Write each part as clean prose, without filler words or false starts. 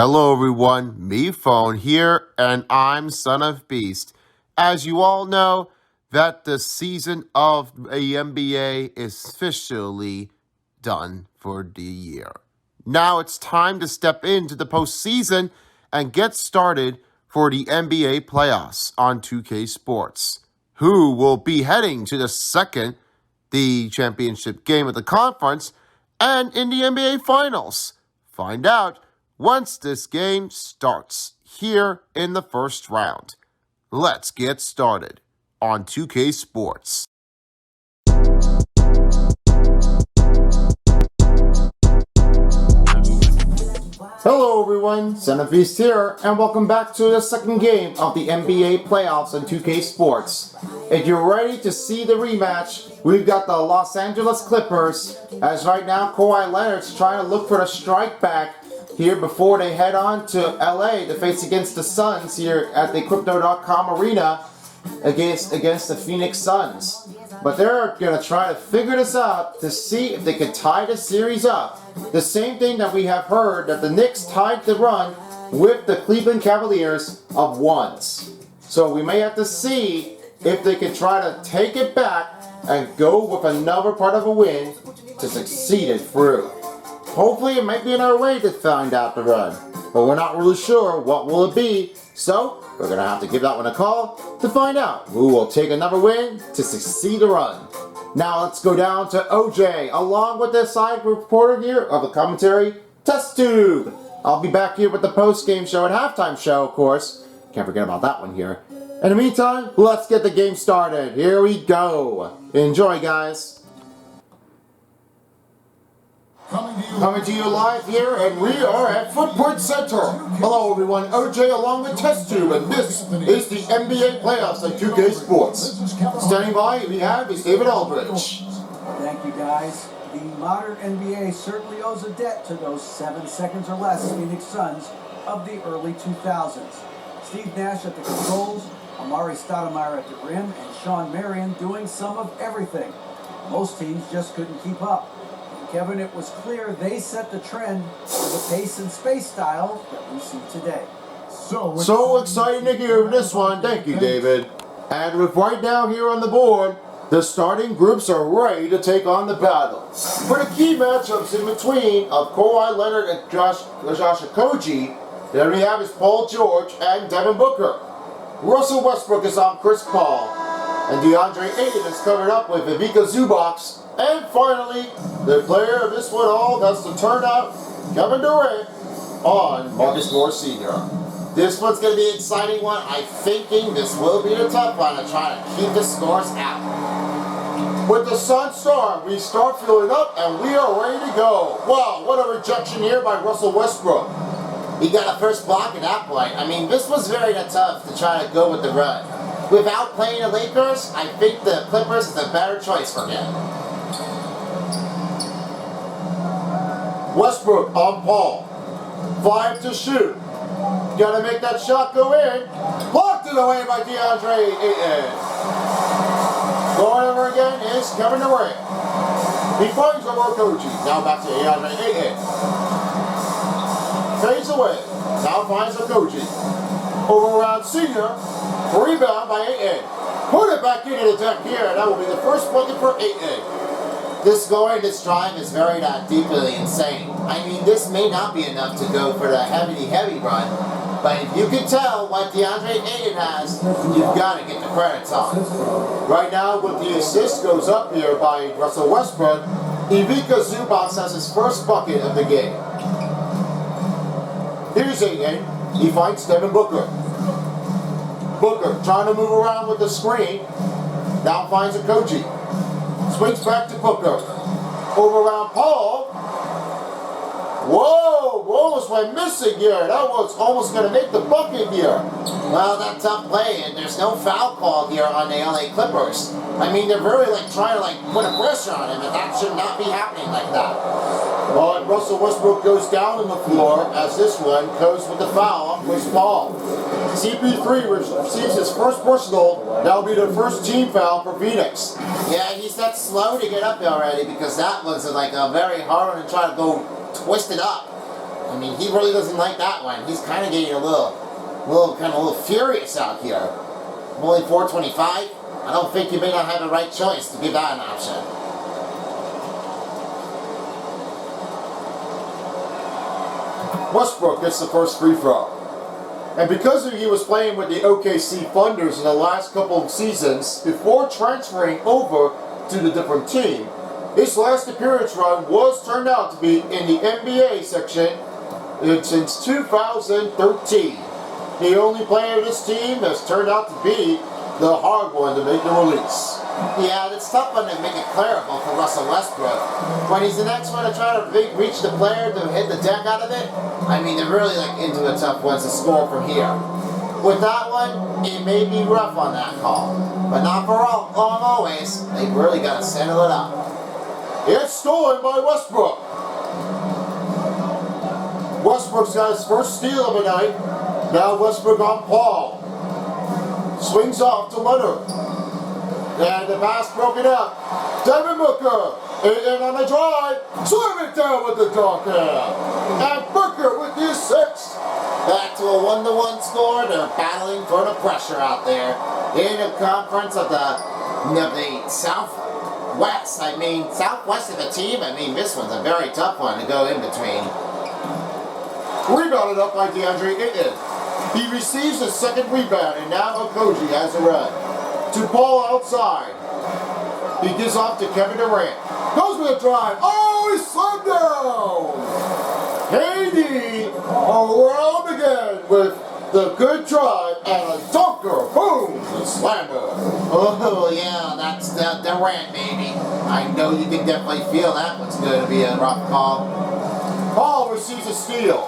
Hello everyone, me Phone here, and I'm Son of Beast. As you all know, that the season of the NBA is officially done for the year. Now it's time to step into the postseason and get started for the NBA playoffs on 2K Sports. Who will be heading to the championship game of the conference, and in the NBA Finals? Find out once this game starts here in the first round. Let's get started on 2K Sports. Hello everyone, Son of Beast here, and welcome back to the second game of the NBA playoffs on 2K Sports. If you're ready to see the rematch, we've got the Los Angeles Clippers, as right now Kawhi Leonard's trying to look for the strike back here before they head on to LA to face against the Suns here at the Crypto.com Arena against the Phoenix Suns. But they're going to try to figure this out to see if they can tie the series up. The same thing that we have heard that the Knicks tied the run with the Cleveland Cavaliers of ones. So we may have to see if they can try to take it back and go with another part of a win to succeed it through. Hopefully it might be another way to find out the run, but we're not really sure what will it be, so we're going to have to give that one a call to find out who will take another win to succeed the run. Now let's go down to OJ, along with the side reporter here of the commentary, Test Tube. I'll be back here with the post-game show and halftime show, of course. Can't forget about that one here. In the meantime, let's get the game started. Here we go. Enjoy, guys. Coming to you live here, and we are at Footprint Center. Hello everyone, OJ along with Test Tube, and this is the NBA playoffs on 2K Sports. Standing by, we have is David Aldridge. Thank you guys. The modern NBA certainly owes a debt to those 7 seconds or less Phoenix Suns of the early 2000s. Steve Nash at the controls, Amari Stoudemire at the rim, and Sean Marion doing some of everything. Most teams just couldn't keep up. Kevin, it was clear they set the trend for the pace and space style that we see today. So exciting to hear this one. Thank you, David. And with right now here on the board, the starting groups are ready to take on the battle. For the key matchups in between of Kawhi Leonard and Josh Okogie, there we have is Paul George and Devin Booker. Russell Westbrook is on Chris Paul, and DeAndre Ayton is covered up with Ivica Zubac. And finally, the player of this one all, that's the turnout, Kevin Durant, on Marcus Morris Sr. This one's going to be an exciting one. I'm thinking this will be a tough one to try to keep the scores out. With the Sun Storm, we start filling up and we are ready to go. Wow, what a rejection here by Russell Westbrook. He got a first block at that point. I mean, this was very tough to try to go with the run. Without playing the Lakers, I think the Clippers is a better choice for him. Westbrook on Paul. 5 to shoot. Gotta make that shot go in. Blocked it away by DeAndre Ayton. Going over again is Kevin Durant. He finds Okogie. Now back to DeAndre Ayton. Fades away. Now finds Okogie. Over around Senior. Rebound by Ayton. Put it back into the deck here. That will be the first bucket for Ayton. This drive is very deeply insane. I mean, this may not be enough to go for the heavy run, but if you can tell what DeAndre Ayton has, you've got to get the credits on. Right now, with the assist goes up here by Russell Westbrook, Ivica Zubac has his first bucket of the game. Here's Ayton. He finds Devin Booker. Booker trying to move around with the screen. Now finds Okogie. Swings back to Booker. Over around Paul. Whoa! Almost went missing here. That was almost going to make the bucket here. Well, that tough play, and there's no foul call here on the LA Clippers. I mean, they're very trying to put a pressure on him, and that should not be happening like that. But Russell Westbrook goes down on the floor as this one goes with the foul on Chris Paul. CP3 receives his first personal. That'll be the first team foul for Phoenix. Yeah, he's that slow to get up there already because that was a very hard one to try to go twist it up. I mean, he really doesn't like that one. He's kind of getting a little furious out here. Only 425. I don't think you may not have the right choice to give that an option. Westbrook gets the first free throw. And because he was playing with the OKC Thunders in the last couple of seasons, before transferring over to the different team, his last appearance run was turned out to be in the NBA section since 2013. The only player of this team has turned out to be the hard one to make the release. Yeah, it's tough one to make it clearable for Russell Westbrook. When he's the next one to try to reach the player to hit the deck out of it, I mean, they're really into the tough ones to score from here. With that one, it may be rough on that call, but not for long always. They really got to settle it up. It's stolen by Westbrook. Westbrook's got his first steal of the night. Now Westbrook on Paul. Swings off to Leonard. And the pass broken up. Devin Booker. In on the drive. Slam it down with the dunk hand. And Booker with the assist. Back to a 1-1 score. They're battling for the pressure out there. In a conference of the Southwest. I mean, Southwest of the team. I mean, this one's a very tough one to go in between. Rebounded up by DeAndre Ayton. He receives his second rebound, and now Okogie has a run. To Paul outside. He gives off to Kevin Durant. Goes with a drive. Oh, he slammed down! KD around again with the good drive and a dunker. Boom! The slammer. Oh, yeah, that's the Durant, baby. I know you can definitely feel that one's going to be a rough call. Paul receives a steal.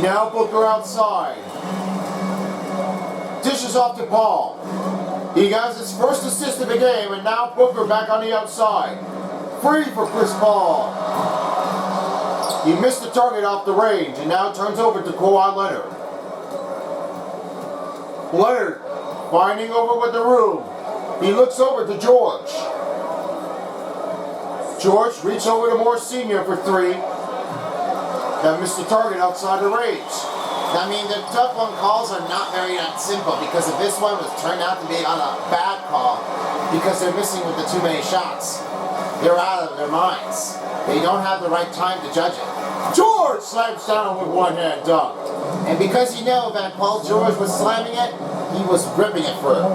Now Booker outside. Dishes off to Paul. He has his first assist of the game, and now Booker back on the outside. Free for Chris Paul. He missed the target off the range, and now turns over to Kawhi Leonard. Leonard finding over with the room. He looks over to George. George reaches over to Moore Sr. for three. That missed the target outside the range. I mean, the tough one calls are not very that simple, because if this one was turned out to be on a bad call, because they're missing with the too many shots, they're out of their minds. They don't have the right time to judge it. George slams down with one-hand dunk. And because you know that Paul George was slamming it, he was ripping it for him.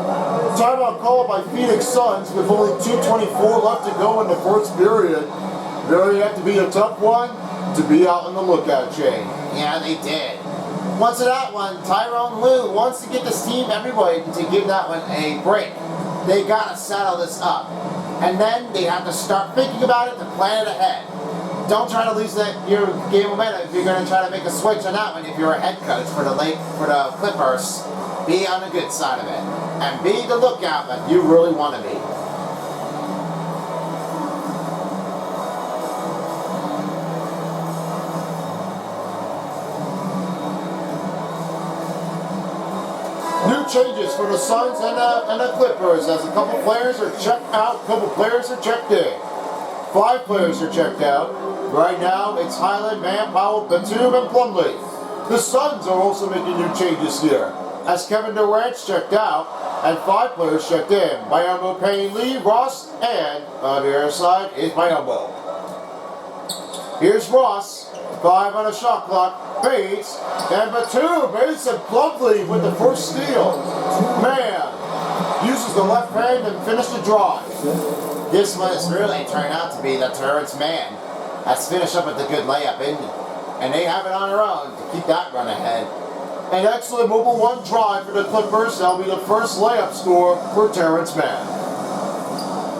Timeout called by Phoenix Suns with only 2:24 left to go in the first period. Really have to be a tough one to be out on the lookout chain. Yeah, they did. Once of that one, Tyronn Lue wants to get this team everybody to give that one a break. They gotta settle this up. And then they have to start thinking about it to plan it ahead. Don't try to lose your game momentum if you're gonna try to make a switch on that one. If you're a head coach for the Clippers, be on the good side of it. And be the lookout that you really want to be. New changes for the Suns and the Clippers as a couple players are checked out, a couple players are checked in. 5 players are checked out. Right now, it's Highland, Mann, Powell, Batum, and Plumlee. The Suns are also making new changes here, as Kevin Durant's checked out, and 5 players checked in. Biyombo, Payne, Lee, Ross, and on the other side is Biyombo. Here's Ross. 5 on the shot clock, fades, and Batum makes it Plumlee with the first steal. Mann uses the left hand and finished the drive. This one has really turned out to be the Terrence Mann. Has finished up with a good layup, and they have it on their own to keep that run ahead. An excellent mobile one drive for the Clippers. That'll be the first layup score for Terrence Mann.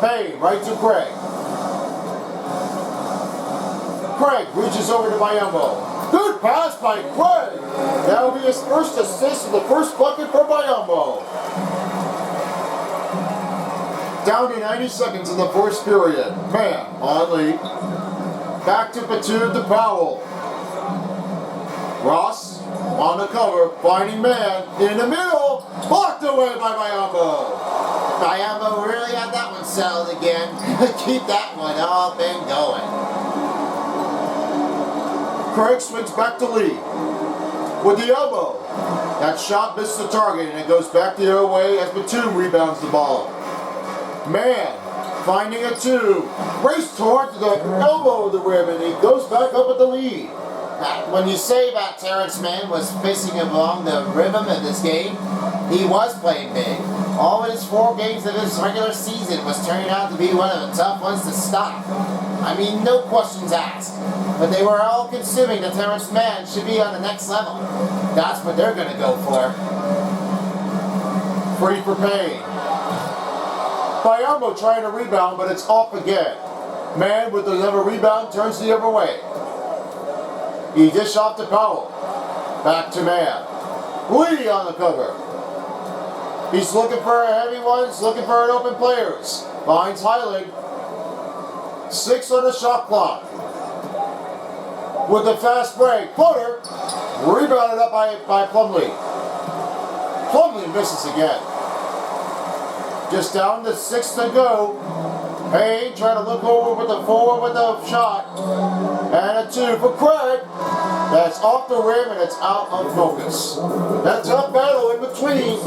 Payne right to Craig. Craig reaches over to Biyombo. Good pass by Craig. That will be his first assist and the first bucket for Biyombo. Down to 90 seconds in the first period. Mann on lead. Back to Batum to Powell. Ross on the cover, finding Mann in the middle. Blocked away by Biyombo. Biyombo really had that one settled again. Keep that one up and going. Craig swings back to Lee. With the elbow. That shot missed the target and it goes back the other way as Batum rebounds the ball. Man, finding a two. Race towards the elbow of the rim and he goes back up at the lead. When you say that Terrence Mann was facing along the rhythm of this game, he was playing big. All of his 4 games of his regular season was turning out to be one of the tough ones to stop. I mean, no questions asked. But they were all consuming that Terrence Mann should be on the next level. That's what they're going to go for. Free for Payne. Bayambo trying to rebound, but it's off again. Man with another rebound turns the other way. He dish off to Powell. Back to Man. Lee on the cover. He's looking for a heavy one. He's looking for an open players. Finds Highland. 6 on the shot clock. With the fast break. Floater. Rebounded up by Plumlee. Plumlee misses again. Just down to 6 to go. Payne trying to look over with the forward with the shot. And a 2 for Craig. That's off the rim and it's out of focus. That tough battle in between.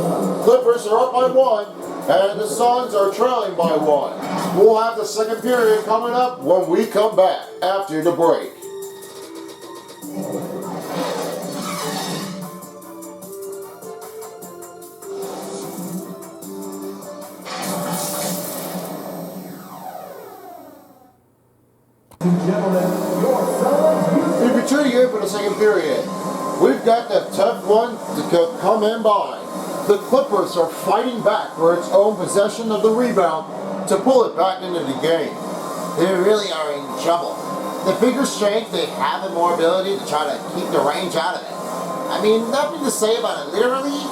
Clippers are up by 1 and the Suns are trailing by 1. We'll have the second period coming up when we come back after the break. If you're tuning in for the second period, we've got the tough one to come in by. The Clippers are fighting back for its own possession of the rebound to pull it back into the game. They really are in trouble. The bigger strength, they have the more ability to try to keep the range out of it. I mean, nothing to say about it literally,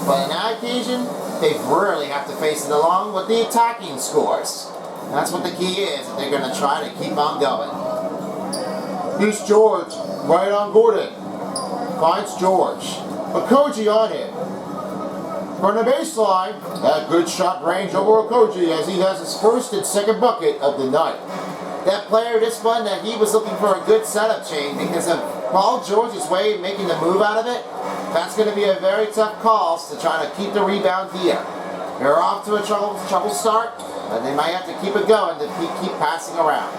but on that occasion, they rarely have to face it along with the attacking scores. That's what the key is, that they're going to try to keep on going. Here's George, right on Gordon. Finds George. Okogie on him. From the baseline, that good shot range over Okogie as he has his first and second bucket of the night. That player, this one, that he was looking for a good setup chain because of Paul George's way of making the move out of it. That's going to be a very tough call to try to keep the rebound here. They're off to a trouble start, but they might have to keep it going to keep passing around.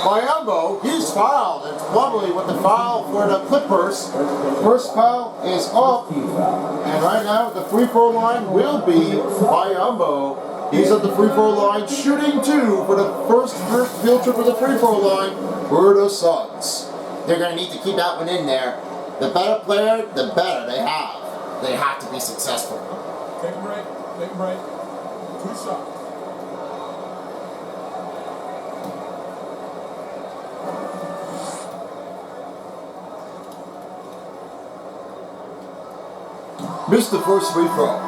Bayambo, he's fouled, and Plumlee with the foul for the Clippers. First foul is up, and right now the free throw line will be Bayambo. He's at the free throw line shooting 2 for the first field trip of the free throw line for the Suns. They're going to need to keep that one in there. The better player, the better they have. They have to be successful. Take a break. Take a break. 2 shots. Missed the first free throw.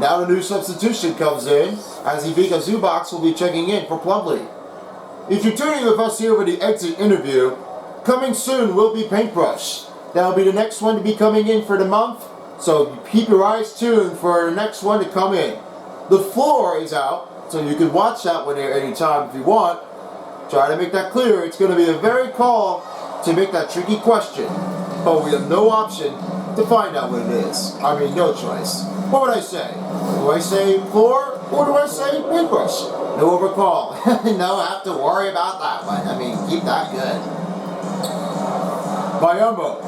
Now the new substitution comes in as Ivica Zubac will be checking in for Plumlee. If you're tuning with us here with the exit interview, coming soon will be Paintbrush. That'll be the next one to be coming in for the month, so keep your eyes tuned for the next one to come in. The floor is out, so you can watch that one there anytime if you want. Try to make that clear. It's going to be a very call to make that tricky question, but we have no option to find out what it is. I mean, no choice. What would I say? Do I say floor or do I say paintbrush? No overcall. No have to worry about that one. I mean, keep that good. Bayambo.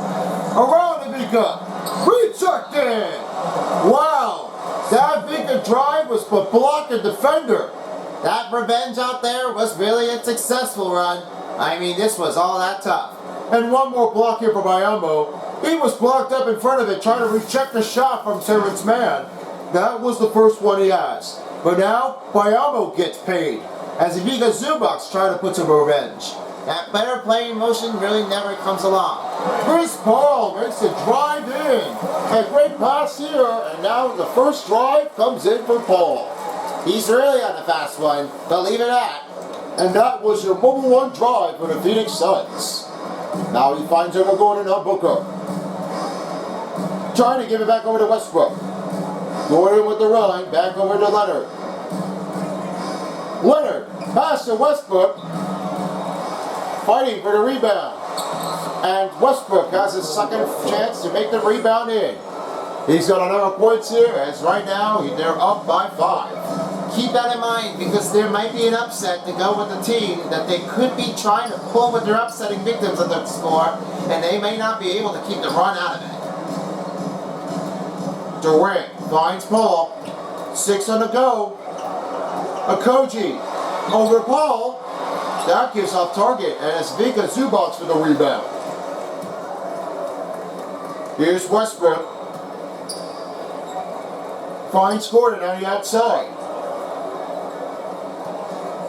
Around Ivica. Rechecked in. Wow. That Ivica drive was for block a defender. That revenge out there was really a successful run. I mean, this was all that tough. And one more block here for Bayambo. He was blocked up in front of it trying to recheck the shot from Terrence Mann. That was the first one he has. But now, Bayambo gets paid as Ivica Zubac trying to put some revenge. That better playing motion really never comes along. Chris Paul makes the drive in. A great pass here, and now the first drive comes in for Paul. He's really on the fast one, believe it or not. And that was your mobile one drive for the Phoenix Suns. Now he finds over Gordon on Booker. Trying to give it back over to Westbrook. Gordon with the run, back over to Leonard. Leonard, pass to Westbrook. Fighting for the rebound. And Westbrook has his second chance to make the rebound in. He's got another points here, as right now they're up by 5. Keep that in mind because there might be an upset to go with the team that they could be trying to pull with their upsetting victims of the score, and they may not be able to keep the run out of it. Durant finds Paul. 6 on the go. Okogie over Paul. That gives off target, and it's Vika Zubac for the rebound. Here's Westbrook. Finds Gordon on the outside.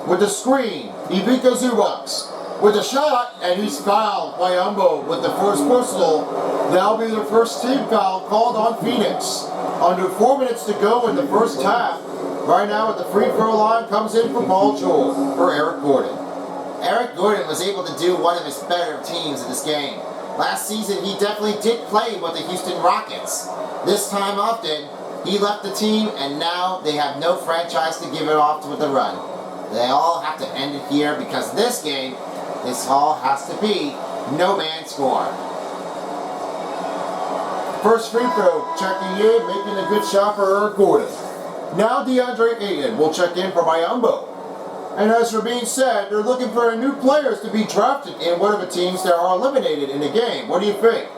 With the screen, Ivica Zubac. With the shot, and he's fouled by Umbo with the first personal. That'll be the first team foul called on Phoenix. Under 4 minutes to go in the first half. Right now at the free throw line comes in for Paul George for Eric Gordon. Eric Gordon was able to do one of his better teams in this game. Last season, he definitely did play with the Houston Rockets. This time often, he left the team, and now they have no franchise to give it off to with the run. They all have to end it here because this game, this all has to be no man score. First free throw, checking in, making a good shot for Eric Gordon. Now DeAndre Ayton will check in for Mayumbo. And as for being said, they're looking for new players to be drafted in one of the teams that are eliminated in the game. What do you think?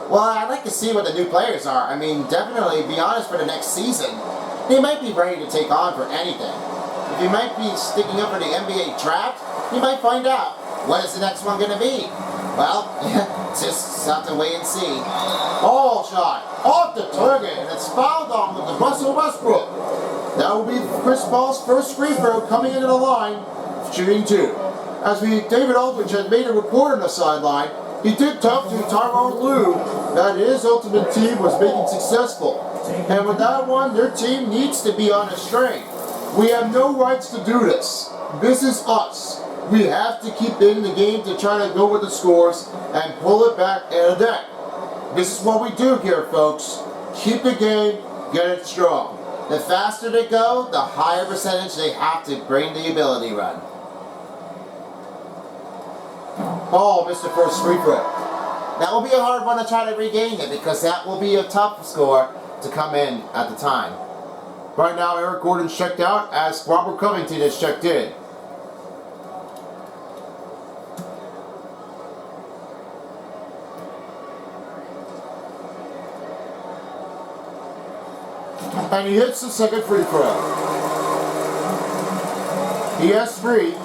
Well, I'd like to see what the new players are. I mean, definitely, be honest, for the next season, they might be ready to take on for anything. If you might be sticking up for the NBA draft, you might find out what is the next one going to be. Well, just have to wait and see. Ball shot off the target, and it's fouled on with the Russell Westbrook. That will be Chris Paul's first free throw coming into the line, shooting 2. As David Aldridge had made a report on the sideline, he did talk to Tyronn Lue that his ultimate team was making successful. And with that one, their team needs to be on a string. We have no rights to do this. This is us. We have to keep in the game to try to go with the scores and pull it back in a deck. This is what we do here, folks. Keep the game, get it strong. The faster they go, the higher percentage they have to bring the ability run. Paul missed the first free throw. That will be a hard one to try to regain it because that will be a tough score to come in at the time. Right now, Eric Gordon's checked out as Robert Covington is checked in. And he hits the second free throw. He has 3.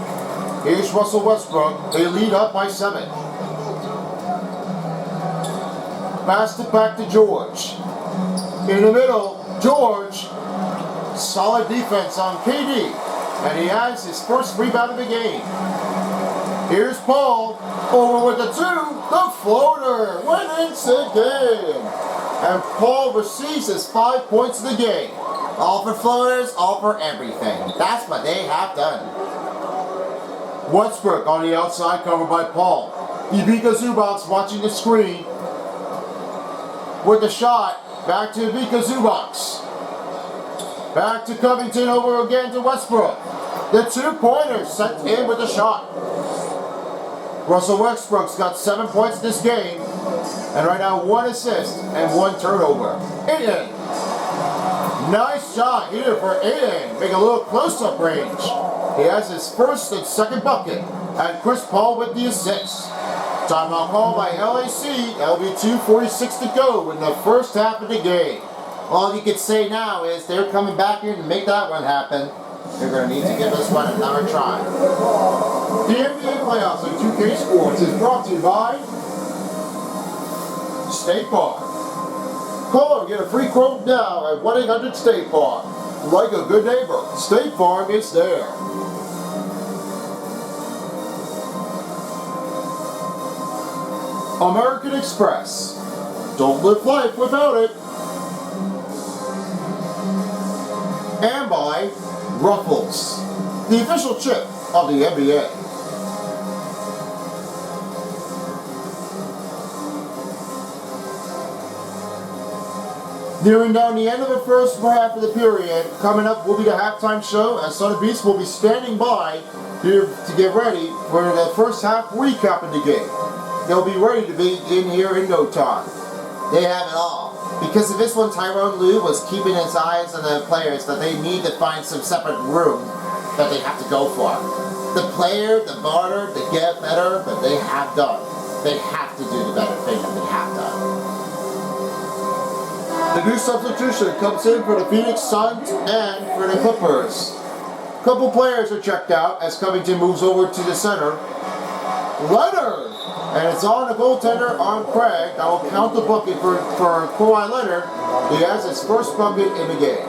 Here's Russell Westbrook. They lead up by 7. Pass it back to George. In the middle, George. Solid defense on KD. And he has his first rebound of the game. Here's Paul. Over with the 2. The floater. Wins the game. And Paul receives his 5 points of the game. All for floaters, all for everything. That's what they have done. Westbrook on the outside, covered by Paul. Ivica Zubac watching the screen. With the shot, back to Ivica Zubac. Back to Covington, over again to Westbrook. The 2-pointer sent in with the shot. Russell Westbrook's got 7 points this game. And right now 1 assist and 1 turnover. Ayton. Nice shot here for Ayton. Make a little close-up range. He has his first and second bucket. And Chris Paul with the assist. Timeout call by LAC. That'll be 2:46 to go in the first half of the game. All you could say now is they're coming back here to make that one happen. They're going to need to give this one another try. The NBA playoffs on 2K Sports is brought to you by State Farm. Call or get a free quote now at 1-800-STATE FARM. Like a good neighbor, State Farm is there. American Express. Don't live life without it. And by Ruffles, the official chip of the NBA. Nearing down the end of the first half of the period, coming up will be the halftime show, as Son of Beast will be standing by here to get ready for the first half recap of the game. they'll be ready to be in here in no time. They have it all. Because if this one, Tyrone Lue was keeping his eyes on the players that they need to find some separate room that they have to go for. The player, the barter, the get better, but they have done. They have to do the better thing that they have done. The new substitution comes in for the Phoenix Suns and for the Clippers. A couple players are checked out as Covington moves over to the center. Leonard! And it's on the goaltender on Craig. I will count the bucket for Kawhi Leonard. He has his first bucket in the game.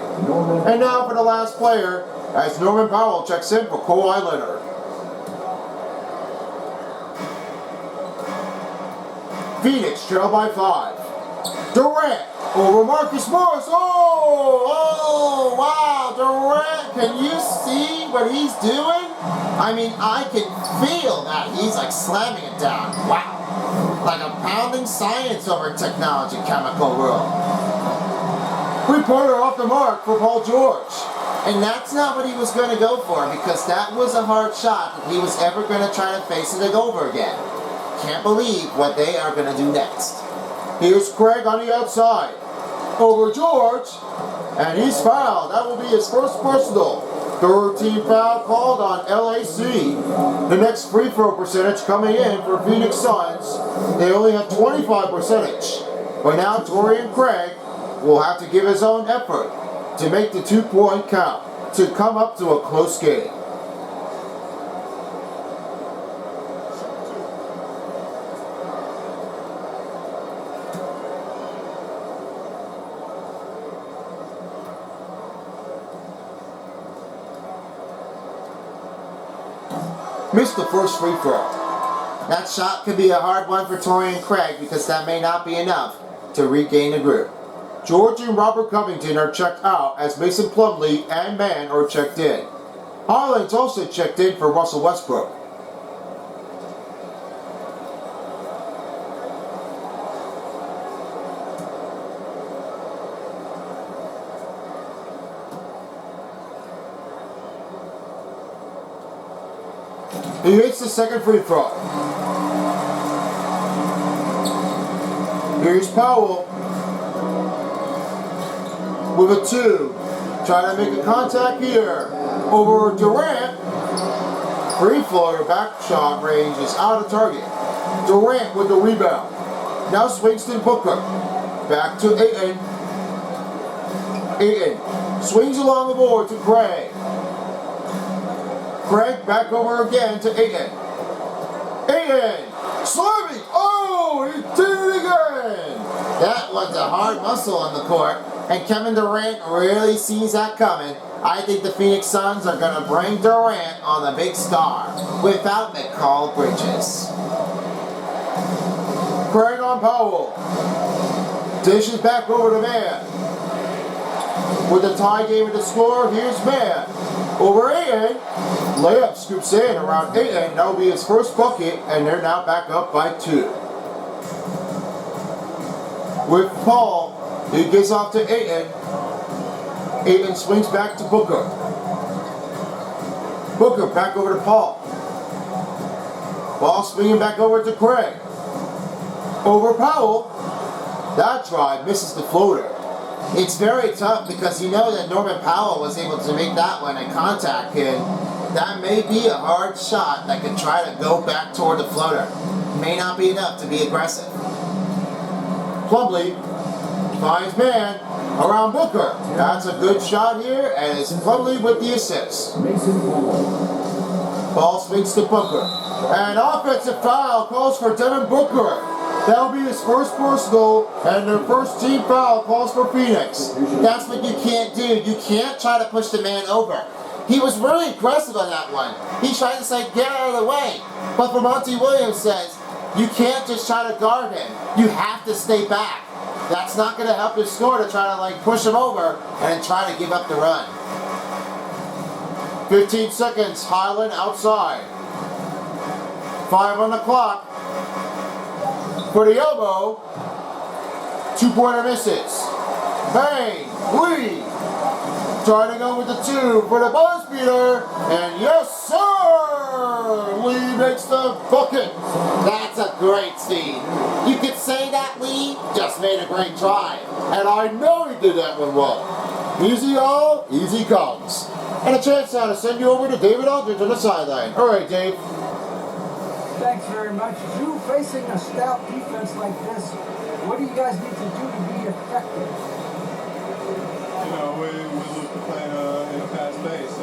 And now for the last player, as Norman Powell checks in for Kawhi Leonard. Phoenix trail by 5. Durant over Marcus Morris. Oh, wow, Durant, can you see what he's doing? I mean, I can feel that he's like slamming it down. Wow. Like a pounding science over technology chemical world. 3-pointer off the mark for Paul George. And that's not what he was going to go for, because that was a hard shot if he was ever going to try to face it over again. Can't believe what they are going to do next. Here's Craig on the outside. Over George. And he's fouled. That will be his first personal. Third team foul called on LAC. The next free throw percentage coming in for Phoenix Suns. They only have 25%. But now Torian Craig will have to give his own effort to make the 2-point count to come up to a close game. Missed the first free throw. That shot could be a hard one for Torian Craig, because that may not be enough to regain the group. George and Robert Covington are checked out as Mason Plumlee and Mann are checked in. Harlan's also checked in for Russell Westbrook. He hits the second free throw. Here's Powell with a 2. Trying to make a contact here. Over Durant. Free floater back shot range is out of target. Durant with the rebound. Now swings to Booker. Back to Ayton. Ayton swings along the board to Craig. Craig back over again to Ayton. Ayton! Slamming! Oh, he did it again! That was a hard muscle on the court, and Kevin Durant really sees that coming. I think the Phoenix Suns are going to bring Durant on the big star without McCall Bridges. Craig on Powell. Dishes back over to Mann. With the tie game at the score, here's Mann. Over Ayton. Layup scoops in around Ayton. That will be his first bucket, and they're now back up by 2. With Paul, he gets off to Ayton. Ayton swings back to Booker. Booker back over to Paul. Ball swinging back over to Craig. Over Powell. That drive misses the floater. It's very tough, because you know that Norman Powell was able to make that one a contact hit. That may be a hard shot that could try to go back toward the floater. May not be enough to be aggressive. Plumlee finds Mann around Booker. That's a good shot here, and it's Plumlee with the assist. Ball swings to Booker. An offensive foul calls for Devin Booker. That'll be his first personal, and their first team foul calls for Phoenix. That's what you can't do. You can't try to push the man over. He was really aggressive on that one. He tried to say, get out of the way. But Monty Williams says, you can't just try to guard him. You have to stay back. That's not going to help your score to try to push him over and try to give up the run. 15 seconds, Highland outside. 5 on the clock. For the elbow. 2-pointer misses. Bang! Lee! Trying to go with the 2 for the buzz beater. And yes, sir! Lee he makes the bucket. That's a great scene. You could say that Lee just made a great try. And I know he did that one well. Easy all, easy comes. And a chance now to send you over to David Aldridge on the sideline. All right, Dave. Thanks very much. You facing a stout defense like this, what do you guys need to do to be effective? You know, we look to play in a fast pace,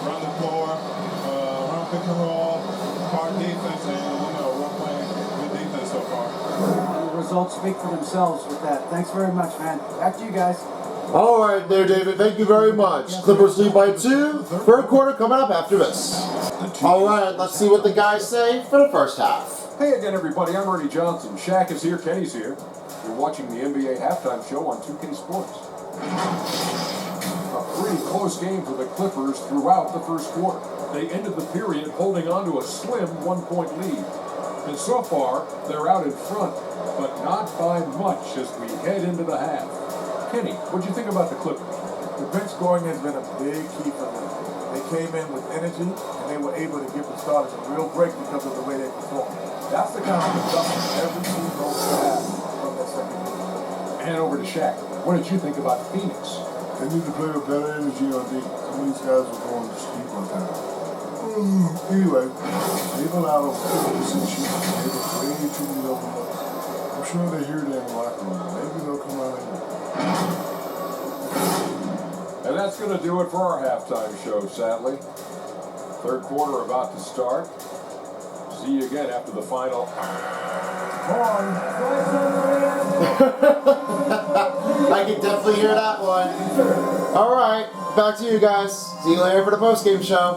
run the floor, run pick and roll, hard defense, and we're playing good defense so far. The results speak for themselves with that. Thanks very much, man. Back to you guys. All right there, David. Thank you very much. Clippers lead by 2. Third quarter coming up after this. All right, let's see what the guys say for the first half. Hey again, everybody. I'm Ernie Johnson. Shaq is here. Kenny's here. You're watching the NBA halftime show on 2K Sports. A pretty close game for the Clippers throughout the first quarter. They ended the period holding on to a slim 1-point lead. And so far, they're out in front, but not by much as we head into the half. Kenny, what'd you think about the Clippers? The bench scoring has been a big key for them. They came in with energy, and they were able to give the starters a real break because of the way they performed. That's the kind of production every team goes to have from that second game. And over to Shaq. What did you think about Phoenix? They need to play with better energy on D. Some of these guys were going to sleep on time. Anyway, they've allowed them 50% shooting. They were way too many open looks. I'm sure they hear that in the locker room. Maybe they'll come out and And that's going to do it for our halftime show, sadly. Third quarter about to start. See you again after the final. I can definitely hear that one. All right, back to you guys. See you later for the postgame show.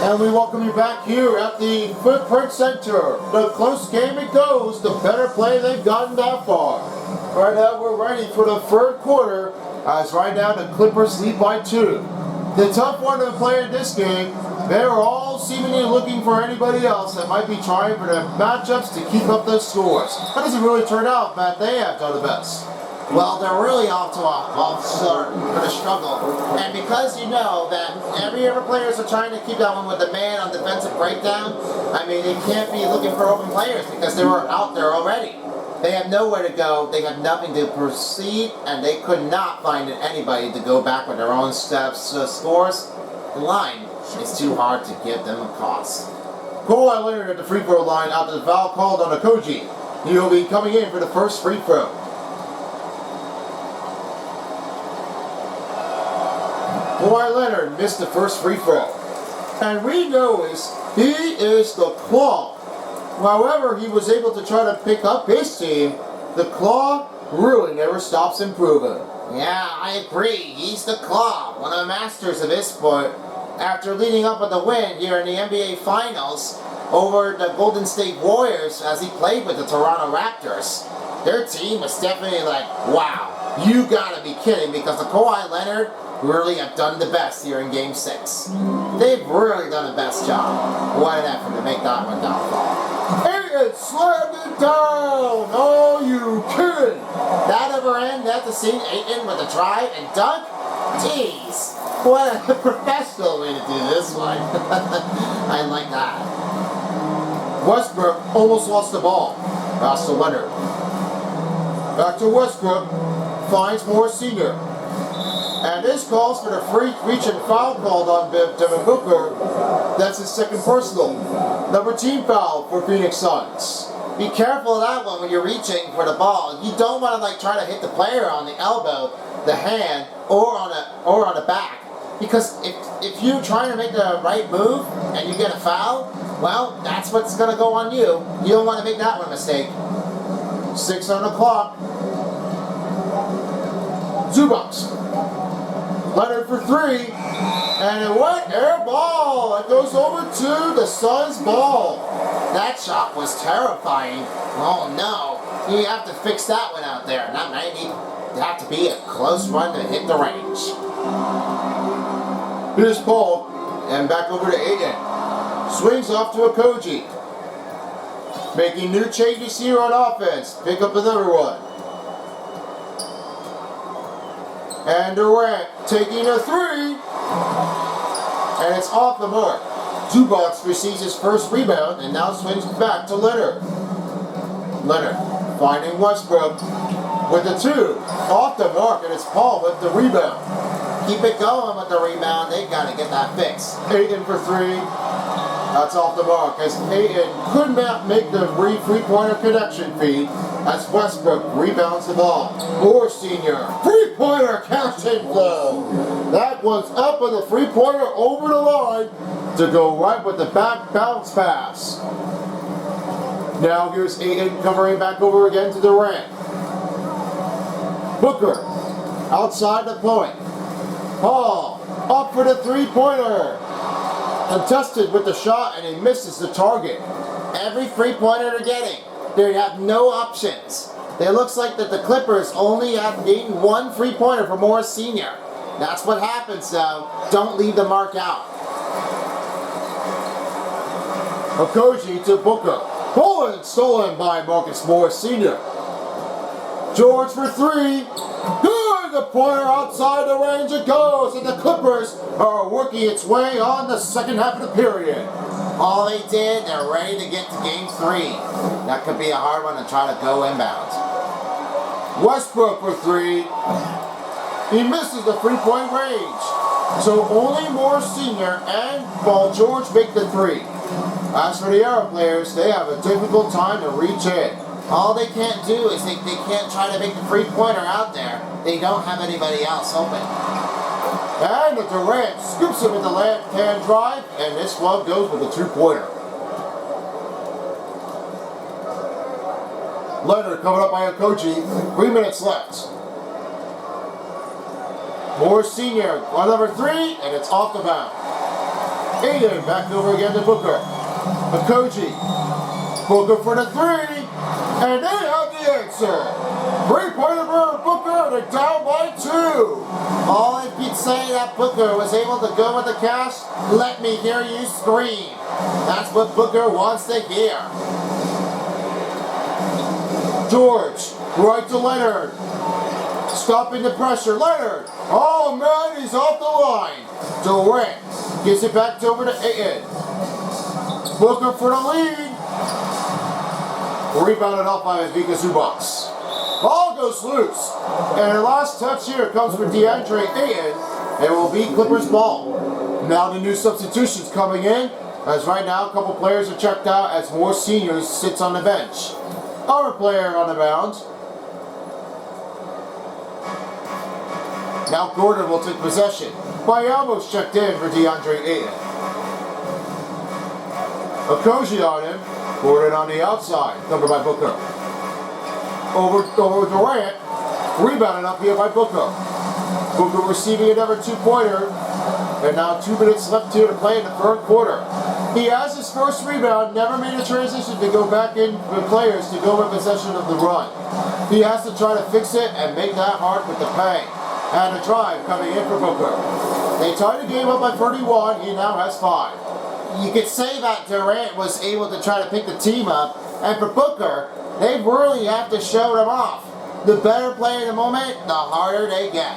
And we welcome you back here at the Footprint Center. The close game it goes, the better play they've gotten that far. Right now we're ready for the third quarter. As right now the Clippers lead by 2. The tough one to play in this game, they're all seemingly looking for anybody else that might be trying for the matchups to keep up those scores. How does it really turn out that they have done the best? Well, they're really off to a start for the struggle. And because you know that every other players are trying to keep that one with the man on defensive breakdown, I mean, they can't be looking for open players because they were out there already. They have nowhere to go, they have nothing to proceed, and they could not find anybody to go back with their own steps, scores. The line is too hard to give them a cause. Kawhi Leonard at the free throw line after the foul called on Okogie. He'll be coming in for the first free throw. Kawhi Leonard missed the first free throw. And we know he is the claw. However, he was able to try to pick up his team. The claw really never stops improving. Yeah, I agree. He's the claw, one of the masters of his sport. After leading up with the win here in the NBA Finals over the Golden State Warriors as he played with the Toronto Raptors, their team was definitely like, wow, you gotta be kidding, because the Kawhi Leonard really have done the best here in Game 6. They've really done the best job. What an effort to make that one downfall. And slammed it down! Oh, you kidding? That ever end at the scene, Ayton with a drive and dunk? Jeez, what a professional way to do this one. I like that. Westbrook almost lost the ball. Pass to Leonard. Back to Westbrook. Finds Morris Sr. And this calls for the free reach and foul called on Devin Booker. That's his second personal. Number team foul for Phoenix Suns. Be careful of that one when you're reaching for the ball. You don't want to try to hit the player on the elbow, the hand, or on the back. Because if you're trying to make the right move and you get a foul, well, that's what's going to go on you. You don't want to make that one a mistake. 6 on the clock. Zubats. Leonard for 3. And it went air ball. It goes over to the Suns ball. That shot was terrifying. Oh no. You have to fix that one out there. That might have to be a close run to hit the range. Here's Paul. And back over to Aiden. Swings off to Okogie. Making new changes here on offense. Pick up another one. And Durant taking a 3. And it's off the mark. Zubac receives his first rebound and now swings back to Leonard. Leonard finding Westbrook with the 2. Off the mark, and it's Paul with the rebound. Keep it going with the rebound. They got to get that fixed. Ayton for 3. That's off the mark as Ayton could not make the three-pointer connection feed as Westbrook rebounds the ball. Moore Sr. Three-pointer catch and flow. That was up with a three-pointer over the line to go right with the back bounce pass. Now here's Ayton covering back over again to Durant. Booker outside the point. Paul up for the three-pointer. Contested with the shot and he misses the target. Every three-pointer they're getting, they have no options. It looks like that the Clippers only have gained 1 three-pointer for Morris Sr. That's what happens though. Don't leave the mark out. Okogie to Booker. Poland stolen by Marcus Morris Sr. George for 3. Good! The pointer outside the range it goes, and the Clippers are working its way on the second half of the period. All they did, they're ready to get to game 3. That could be a hard one to try to go inbound. Westbrook for 3. He misses the three-point range. So only Morris Sr. and Paul George make the 3. As for the Arrow players, they have a difficult time to reach in. All they can't do is they can't try to make the three-pointer out there. They don't have anybody else open. And the Durant scoops him with the left-hand drive, and this one goes with a 2-pointer. Leonard coming up by Okogie. 3 minutes left. Morris Sr. on number 3, and it's off the bound. Ayton back over again to Booker. Okogie. Booker for the 3. And they have the answer. 3-pointer for Booker, and they're down by 2. All I could say that Booker was able to go with the cash, let me hear you scream. That's what Booker wants to hear. George, right to Leonard. Stopping the pressure. Leonard. Oh man, he's off the line. Durant gives it back over to Ayton. Booker for the lead. Rebounded off by Vika Zubac. Ball goes loose. And the last touch here comes for DeAndre Ayton. It will be Clippers ball. Now the new substitutions coming in. As right now, a couple players are checked out as Moore Sr. sits on the bench. Our player on the mound. Now Gordon will take possession. Bayama's checked in for DeAndre Ayton. Okogie on him. Gordon on the outside, covered by Booker. Over Durant. Rebounded up here by Booker. Booker receiving another 2-pointer. And now 2 minutes left here to play in the 3rd quarter. He has his first rebound, never made a transition to go back in with players to go in possession of the run. He has to try to fix it and make that hard with the pay. And a drive coming in for Booker. They tied the game up by 31. He now has 5. You could say that Durant was able to try to pick the team up, and for Booker, they really have to show them off. The better player in the moment, the harder they get.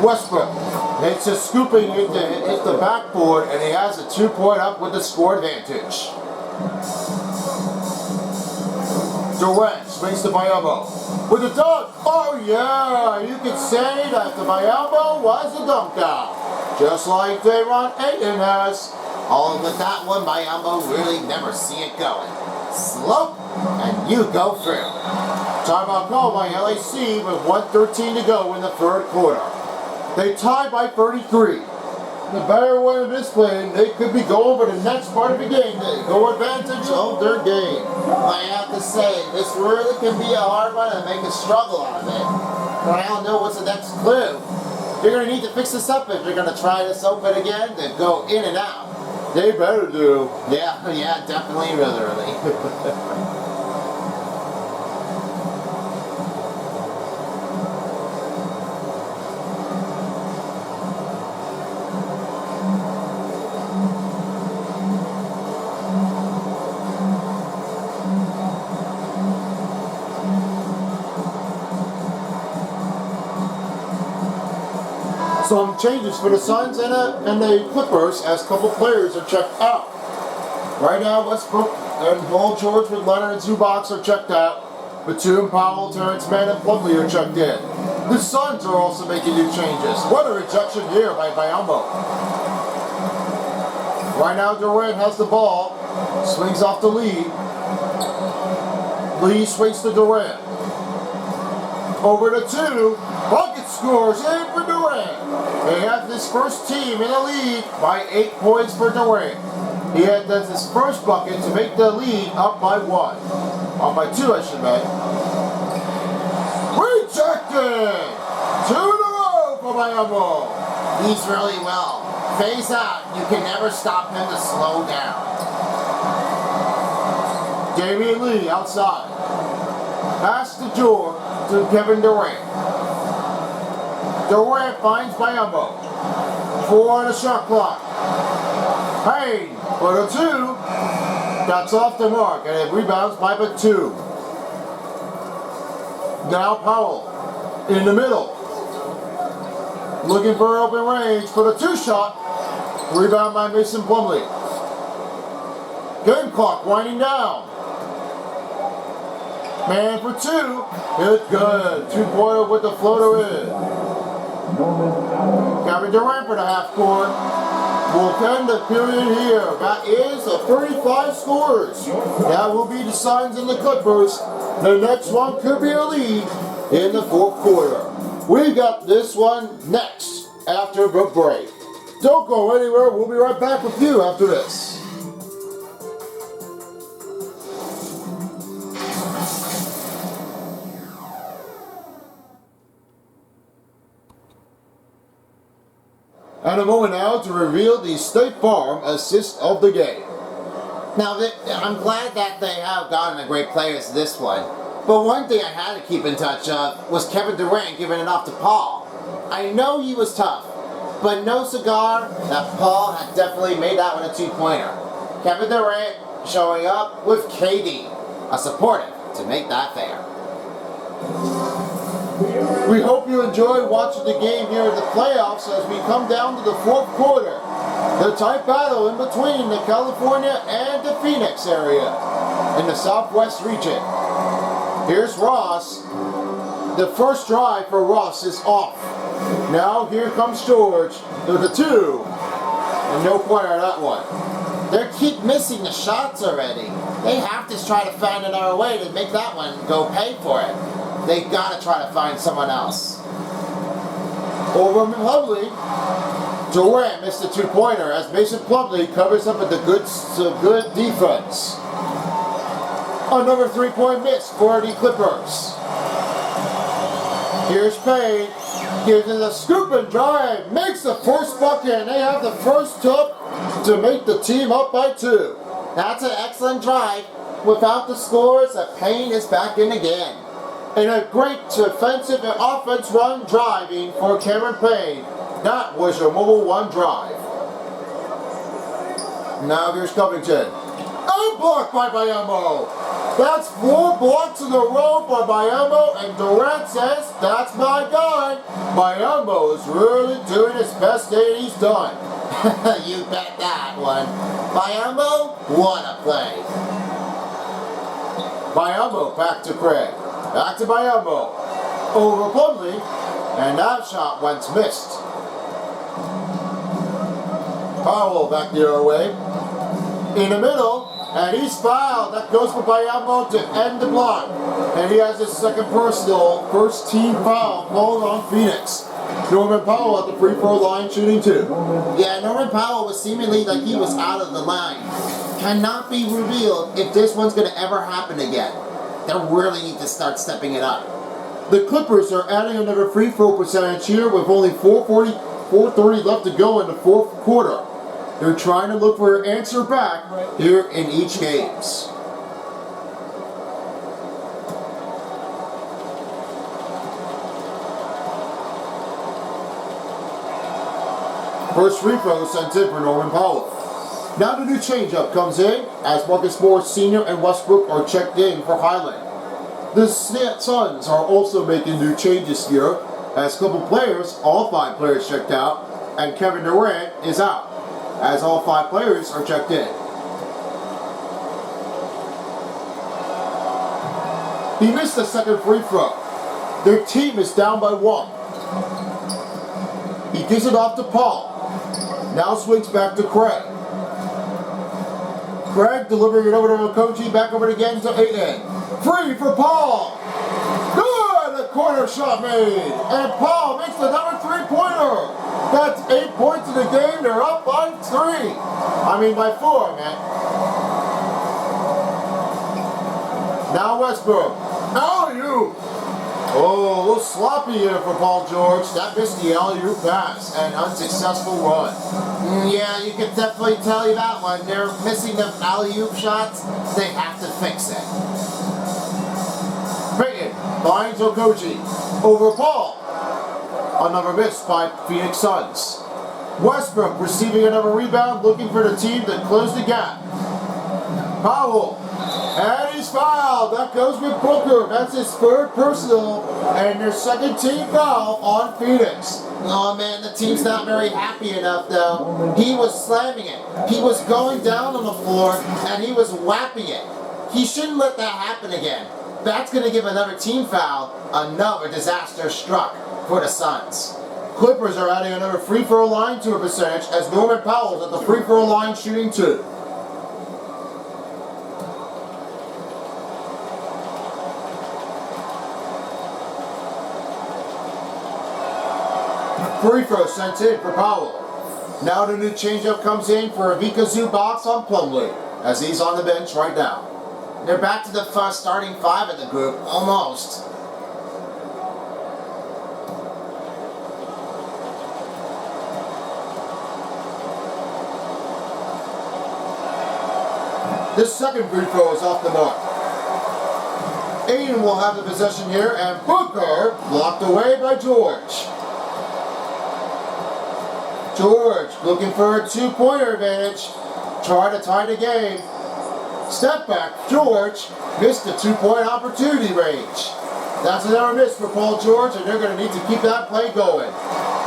Westbrook. It's just scooping it to hit the backboard, and he has a 2-point up with the score advantage. Durant swings to Bayamo with a dunk. Oh yeah, you could say that the Bayamo was a dunk out. Just like Deron Ayton has. All with that one, Bayambo really never see it going. Slope, and you go through. Timeout call by LAC with 1:13 to go in the 3rd quarter. They tie by 33. The better way of this play, they could be going for the next part of the game. They go advantage of their game. I have to say, this really can be a hard one and make a struggle out of it. But I don't know what's the next clue. You're going to need to fix this up if you're going to try this open again to go in and out. They better do. Yeah, definitely, literally. Some changes for the Suns and the Clippers as a couple players are checked out. Right now, Westbrook and Paul George with Leonard and Zubac are checked out. Batum, Powell, Terrence Mann, and Plumlee are checked in. The Suns are also making new changes. What a rejection here by Bayambo. Right now, Durant has the ball. Swings off the lead. Lee swings to Durant. Over to 2. Bucket scores in for Durant. They have his first team in the lead by 8 points for Durant. He had that's his first bucket to make the lead up by 1. Up by 2, I should say. Rejected! 2 in a row for Bayambo. He's really well. Phase out. You can never stop him to slow down. Damian Lee outside. Pass to George to Kevin Durant. Durant finds Bayambo. 4 on the shot clock. Payne for the 2. That's off the mark and it rebounds by the 2. Now Powell in the middle. Looking for open range for the 2 shot. Rebound by Mason Plumlee. Game clock winding down. Man for 2. It's good. 2-pointer with the floater in. Kevin Durant for the half court. We'll end the period here. That is a 35 scores. That will be the Suns and the Clippers. The next one could be a lead in the 4th quarter. We got this one next after the break. Don't go anywhere. We'll be right back with you after this. And a moment now to reveal the State Farm assist of the game. Now, I'm glad that they have gotten a great player as this one. But one thing I had to keep in touch of was Kevin Durant giving it off to Paul. I know he was tough, but no cigar that Paul had definitely made that one a 2-pointer. Kevin Durant showing up with KD, a supportive to make that fair. We hope you enjoyed watching the game here in the playoffs as we come down to the 4th quarter. The tight battle in between the California and the Phoenix area in the Southwest region. Here's Ross. The first drive for Ross is off. Now here comes George to the 2. And no pointer on that one. They keep missing the shots already. They have to try to find another way to make that one go pay for it. They gotta try to find someone else. Over Plumlee. Durant missed a 2-pointer as Mason Plumlee covers up at the good defense. Another 3-point miss for the Clippers. Here's Payne. Gives it a scoop and drive. Makes the first bucket and they have the first tip to make the team up by 2. That's an excellent drive. Without the scores, Payne is back in again. And a great defensive and offense run driving for Cameron Payne. That was your mobile 1 drive. Now here's Covington. And blocked by Bayambo. That's 4 blocks in a row by Bayambo, and Durant says, that's my guy. Bayambo is really doing his best day he's done. You bet that one. Bayambo, what a play. Bayambo back to Craig. Back to Bayambo. Over Plumlee. And that shot went missed. Powell back the other way. In the middle. And he's fouled. That goes for Bayambo to end the block. And he has his second personal first team foul called on Phoenix. Norman Powell at the free throw line shooting 2. Yeah, Norman Powell was seemingly like he was out of the line. Cannot be revealed if this one's going to ever happen again. They really need to start stepping it up. The Clippers are adding another free throw percentage here with only 4:30 left to go in the 4th quarter. They're trying to look for an answer back here in each games. First free throw sent in for Norman Powell. Now the new changeup comes in as Marcus Morris Sr. and Westbrook are checked in for Highland. The Suns are also making new changes here As Clipper players, all 5 players checked out, and Kevin Durant is out, as all 5 players are checked in. He missed the second free throw. Their team is down by 1. He gives it off to Paul. Now swings back to Craig. Craig delivering it over to Okoji, back over again to Aiden. Free for Paul. Good! A corner shot made. And Paul makes another 3-pointer. That's 8 points in the game. They're up by 3. By 4, man. Now Westbrook. Alley-oop. Oh, a little sloppy here for Paul George. That missed the alley-oop pass. An unsuccessful run. Yeah, you can definitely tell you that one. They're missing the alley-oop shots. They have to fix it. Payton finds Okoji. Over Paul. Another miss by Phoenix Suns. Westbrook receiving another rebound, looking for the team to close the gap. Powell. And he's fouled. That goes with Booker. That's his 3rd personal and their 2nd team foul on Phoenix. Oh man, the team's not very happy enough though. He was slamming it. He was going down on the floor and he was whapping it. He shouldn't let that happen again. That's going to give another team foul. Another disaster struck for the Suns. Clippers are adding another free throw line to a percentage as Norman Powell's at the free throw line shooting 2. Free throw sent in for Powell. Now the new changeup comes in for Ivica Zubac on Plumlee, as he's on the bench right now. They're back to the first starting 5 in the group, almost. This second free throw is off the mark. Aiden will have the possession here, and Booker blocked away by George. George looking for a 2-pointer advantage. Try to tie the game. Step back, George missed the 2-point opportunity range. That's another miss for Paul George, and they're going to need to keep that play going.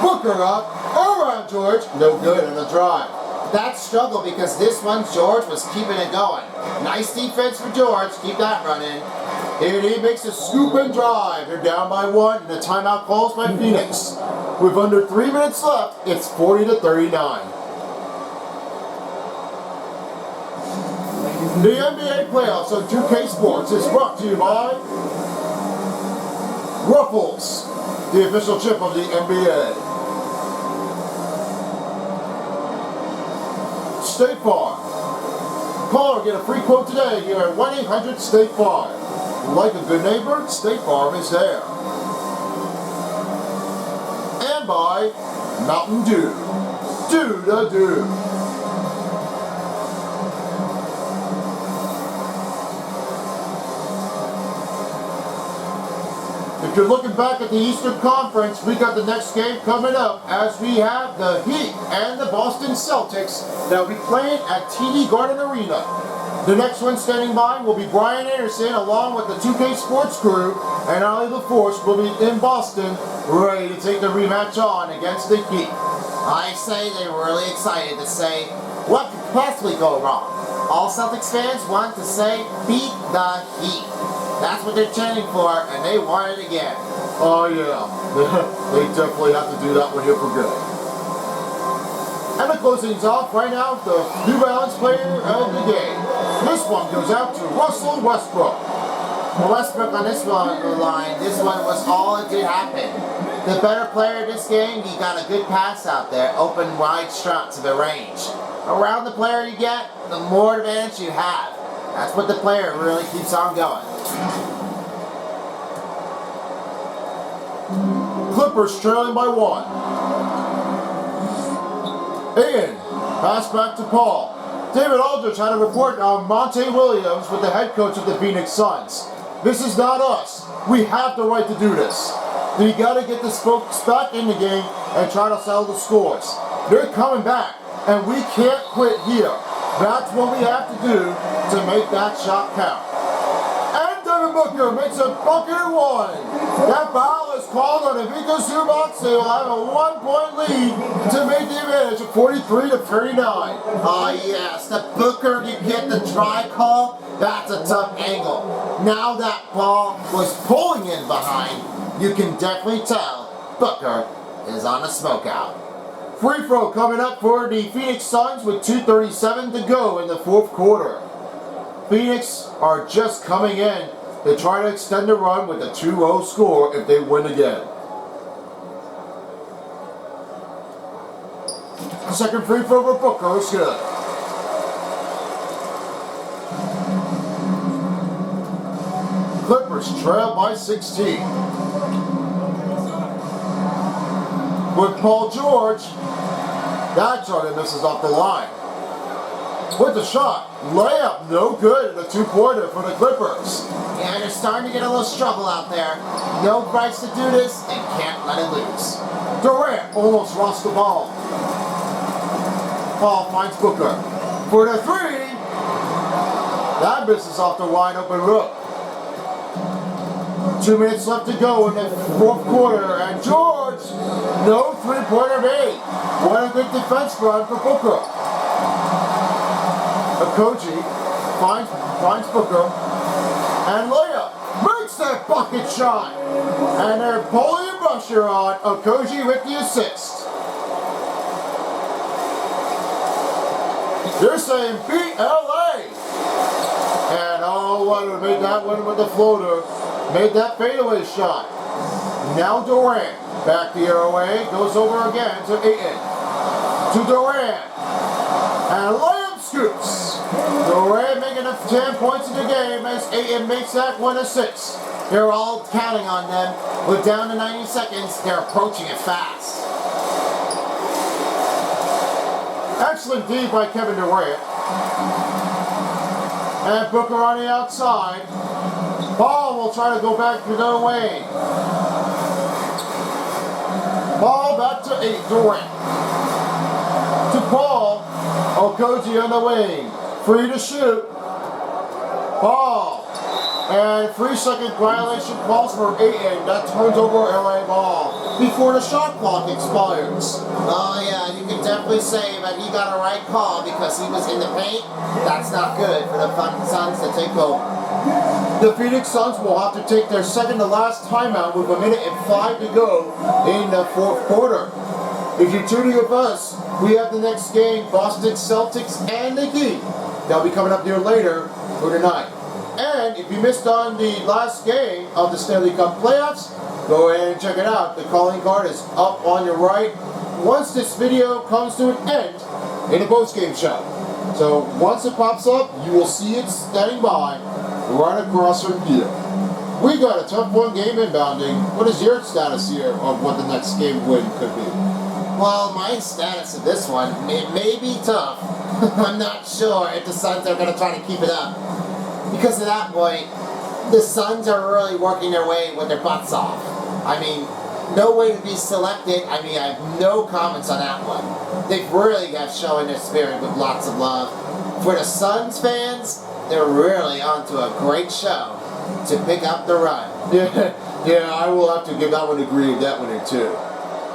Booker up, around George, no good on the drive. That struggle because this one George was keeping it going. Nice defense for George, keep that running. And he makes a scoop and drive. They're down by 1, and the timeout calls by Phoenix. With under 3 minutes left, it's 40-39. The NBA playoffs on 2K Sports is brought to you by Ruffles, the official chip of the NBA. State Farm. Call or get a free quote today here at 1-800-STATE-FARM. Like a good neighbor, State Farm is there. And by Mountain Dew. Do-da-do. If you're looking back at the Eastern Conference, we got the next game coming up as we have the Heat and the Boston Celtics that will be playing at TD Garden Arena. The next one standing by will be Brian Anderson along with the 2K Sports crew, and Ali LaForce will be in Boston ready to take the rematch on against the Heat. I say they're really excited to say, what could possibly go wrong? All Celtics fans want to say, beat the Heat. That's what they're chanting for, and they want it again. Oh yeah, they definitely have to do that one here for good. And the closings off right now, the New Balance player of the game. This one goes out to Russell Westbrook. Well, Westbrook on this one line, this one was all it did happen. The better player this game, he got a good pass out there, open wide shot to the range. Around the player you get, the more advantage you have. That's what the player really keeps on going. Clippers trailing by 1. Ian, pass back to Paul. David Aldridge had a report on Monte Williams with the head coach of the Phoenix Suns. This is not us. We have the right to do this. We got to get the folks back in the game and try to settle the scores. They're coming back, and we can't quit here. That's what we have to do to make that shot count. And Devin Booker makes a bucket and 1. That foul is called on Ivica Zubac. They will have a 1-point lead to make the advantage of 43-39. Oh yes, the Booker, you get the try call. That's a tough angle. Now that ball was pulling in behind, you can definitely tell Booker is on a smokeout. Free throw coming up for the Phoenix Suns with 2:37 to go in the fourth quarter. Phoenix are just coming in to try to extend the run with a 2-0 score if they win again. Second free throw for Booker is good. Clippers trail by 16. With Paul George, that shot misses off the line. With the shot, layup, no good, and a 2-pointer for the Clippers. Yeah, they're starting to get a little struggle out there. No price to do this and can't let it loose. Durant almost lost the ball. Paul finds Booker for the three. That misses off the wide open look. 2 minutes left to go in the fourth quarter, and George, no three-pointer made. What a good defense run for Booker. Okogie finds Booker, and layup, makes that bucket shot. And they're pulling a rusher on Okogie with the assist. They're saying beat LA. And oh, what made that one with the floater. Made that fadeaway shot. Now Durant, back the other way, goes over again to Ayton. To Durant. And layup scoops. Durant making up 10 points in the game as Ayton makes that one a 6. They're all counting on them. We're down to 90 seconds. They're approaching it fast. Excellent D by Kevin Durant. And Booker on the outside. Paul will try to go back the other way. Paul back to Durant. To Paul. Okogie on the wing. Free to shoot. Paul. And 3-second violation calls for Ayton. That turns over LA ball before the shot clock expires. Oh yeah, you can definitely say that he got a right call because he was in the paint. That's not good for the Suns to take over. The Phoenix Suns will have to take their second to last timeout with 1:05 to go in the fourth quarter. If you're tuning with us, we have the next game, Boston Celtics and the Heat. That'll be coming up here later for tonight. And if you missed on the last game of the Stanley Cup playoffs, go ahead and check it out. The calling card is up on your right once this video comes to an end in a post-game show. So once it pops up, you will see it standing by right across from here. We got a tough one game inbounding. What is your status here of what the next game win could be? Well, my status of this one, it may be tough. I'm not sure if the Suns are going to try to keep it up. Because at that point, the Suns are really working their way with their butts off. I mean, no way to be selected. I mean, I have no comments on that one. They really have shown their spirit with lots of love. For the Suns fans, they're really onto a great show to pick up the run. Yeah, I will have to give that one a grade, that one or two.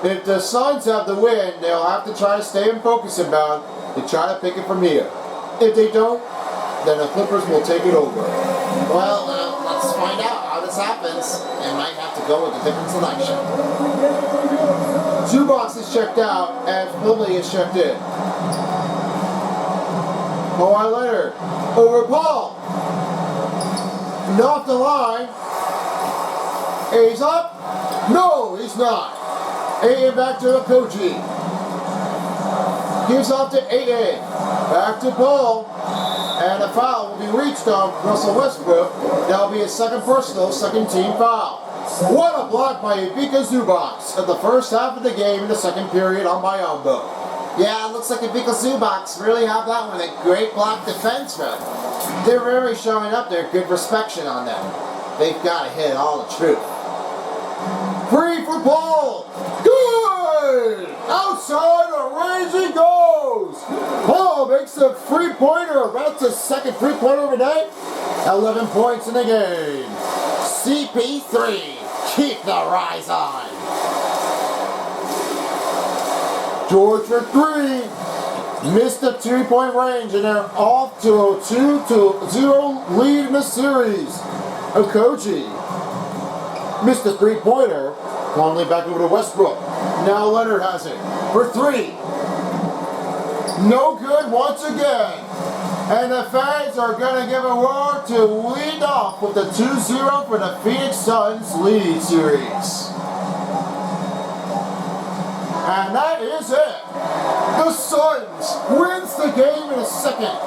If the Suns have the win, they'll have to try to stay in focus inbound to try to pick it from here. If they don't, then the Clippers will take it over. Well, let's find out how this happens. They might have to go with a different selection. Zubac is checked out and Plumlee is checked in. Kawhi Leonard over Paul. And off the line. He's up. No, he's not. Ayton back to Okogie. Gives off to Ayton. Back to Paul. And a foul will be reached on Russell Westbrook. That'll be a second personal, second team foul. What a block by Ivica Zubac at the first half of the game in the second period on Biyombo. Yeah, it looks like Ivica Zubac really have that one. A great block defense run. They're really showing up their good inspection on them. They've got to hit all the truth. Free for Paul. Good! Outside the range he goes. Paul makes the three-pointer. That's his second three-pointer of the night. 11 points in the game. CP3 keep the rise on. George for three. Missed the 3-point range, and they're off to a 2-0 lead in the series. Okoji missed the 3-pointer. Conley back over to Westbrook. Now Leonard has it for three. No good once again. And the fans are going to give a roar to lead off with the 2-0 for the Phoenix Suns lead series. And that is it. The Suns wins the game in a second,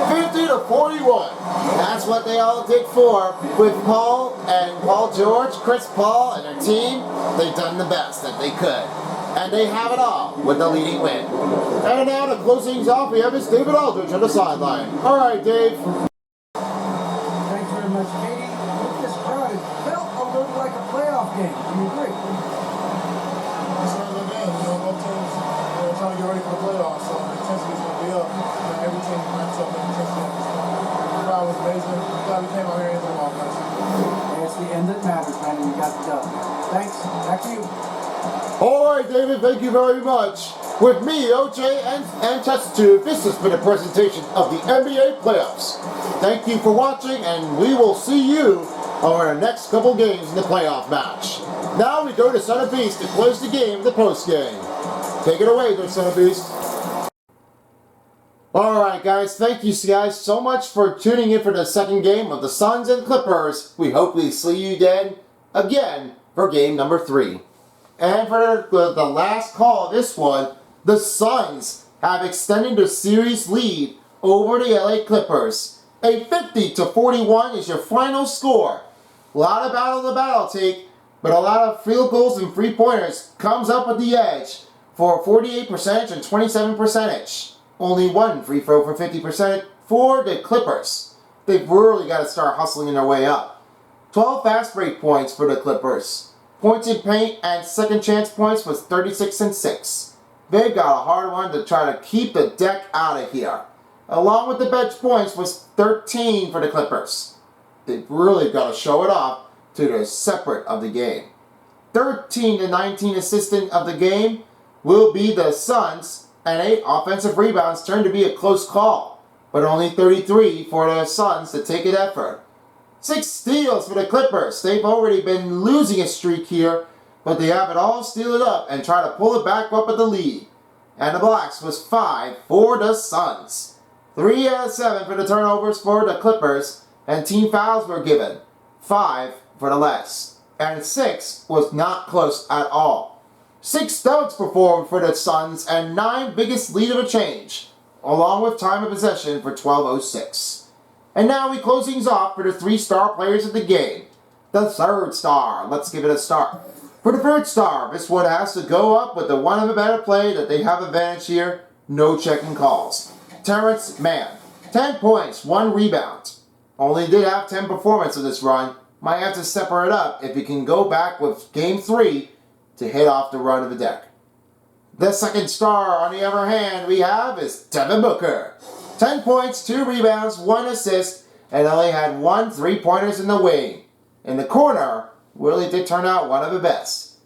50-41. That's what they all did for. With Paul and Paul George, Chris Paul and their team, they've done the best that they could. And they have it all with the leading win. And now to close things off, we have Miss David Aldridge on the sideline. All right, Dave. Thanks very much, Katie. With this crowd, it felt a little like a playoff game. Do you agree? Certainly did. Both teams trying to get ready for the playoffs, so the intensity is going to be up. Every team matches up with intensity at this point. The crowd was amazing. Glad we came out here and hit the ball, guys. It's the end that matters, man, and you got the dub. Thanks. Back to you. All right, David, thank you very much. With me, OJ, and Test Tube, this has been a presentation of the NBA playoffs. Thank you for watching, and we will see you on our next couple games in the playoff match. Now we go to Centerpiece to close the game of the post game. Take it away, there, Centerpiece. All right, guys, thank you guys so much for tuning in for the second game of the Suns and Clippers. We hope we see you again for game number 3. And for the last call of this one, the Suns have extended their series lead over the LA Clippers. A 50-41 is your final score. A lot of battle take, but a lot of field goals and 3-pointers comes up at the edge for 48% and 27%. Only one free throw for 50% for the Clippers. They've really got to start hustling their way up. 12 fast break points for the Clippers. Points in paint and second chance points was 36 and 6. They've got a hard one to try to keep the deck out of here. Along with the bench points was 13 for the Clippers. They've really got to show it off to the separate of the game. 13-19 assistant of the game will be the Suns, and 8 offensive rebounds turned to be a close call, but only 33 for the Suns to take an effort. 6 steals for the Clippers. They've already been losing a streak here, but they have it all steal it up and try to pull it back up at the lead. And the blocks was 5 for the Suns. 3 out of 7 for the turnovers for the Clippers, and team fouls were given. 5 for the less. And 6 was not close at all. 6 dunks performed for the Suns, and 9 biggest lead of a change, along with time of possession for 12:06. And now we close things off for the 3 star players of the game. The third star. Let's give it a start. For the third star, this one has to go up with the one of a better play that they have advantage here. No checking calls. Terrence Mann. 10 points, 1 rebound. Only did have 10 performance in this run. Might have to separate it up if he can go back with game 3 to hit off the run of the deck. The second star, on the other hand, we have is Devin Booker. 10 points, 2 rebounds, 1 assist, and only had 1 3-pointers in the wing. In the corner, really did turn out one of the best.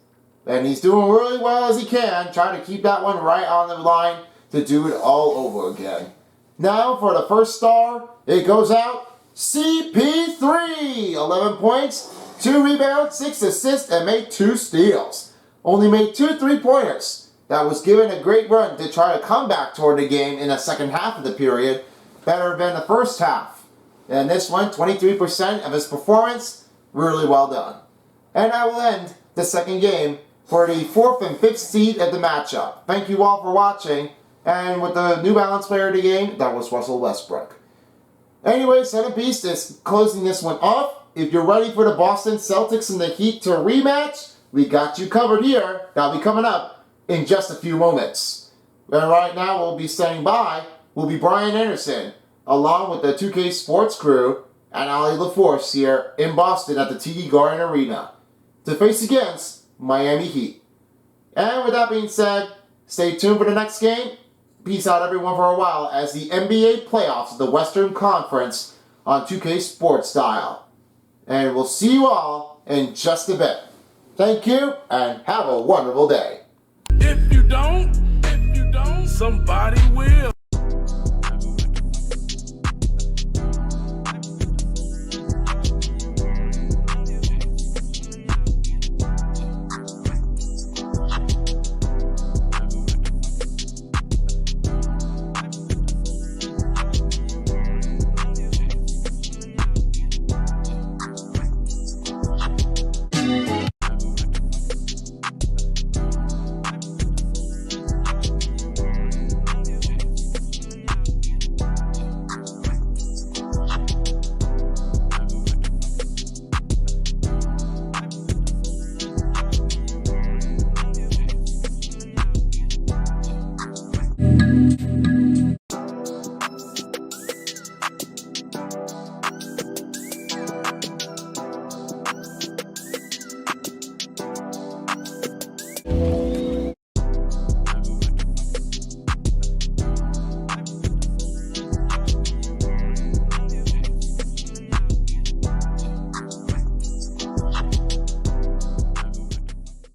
And he's doing really well as he can, trying to keep that one right on the line to do it all over again. Now for the first star, it goes out CP3. 11 points, 2 rebounds, 6 assists, and made 2 steals. Only made 2 3-pointers. That was given a great run to try to come back toward the game in the second half of the period, better than the first half. And this one, 23% of his performance, really well done. And I will end the second game for the 4th and 5th seed of the matchup. Thank you all for watching, and with the New Balance player of the game, that was Russell Westbrook. Anyway, Centerpiece is closing this one off. If you're ready for the Boston Celtics and the Heat to rematch, we got you covered here. That'll be coming up in just a few moments. And right now we'll be standing by will be Brian Anderson, along with the 2K Sports crew and Ali LaForce here in Boston at the TD Garden Arena to face against Miami Heat. And with that being said, stay tuned for the next game. Peace out everyone for a while as the NBA playoffs of the Western Conference on 2K Sports Style. And we'll see you all in just a bit. Thank you, and have a wonderful day. If you don't, somebody will.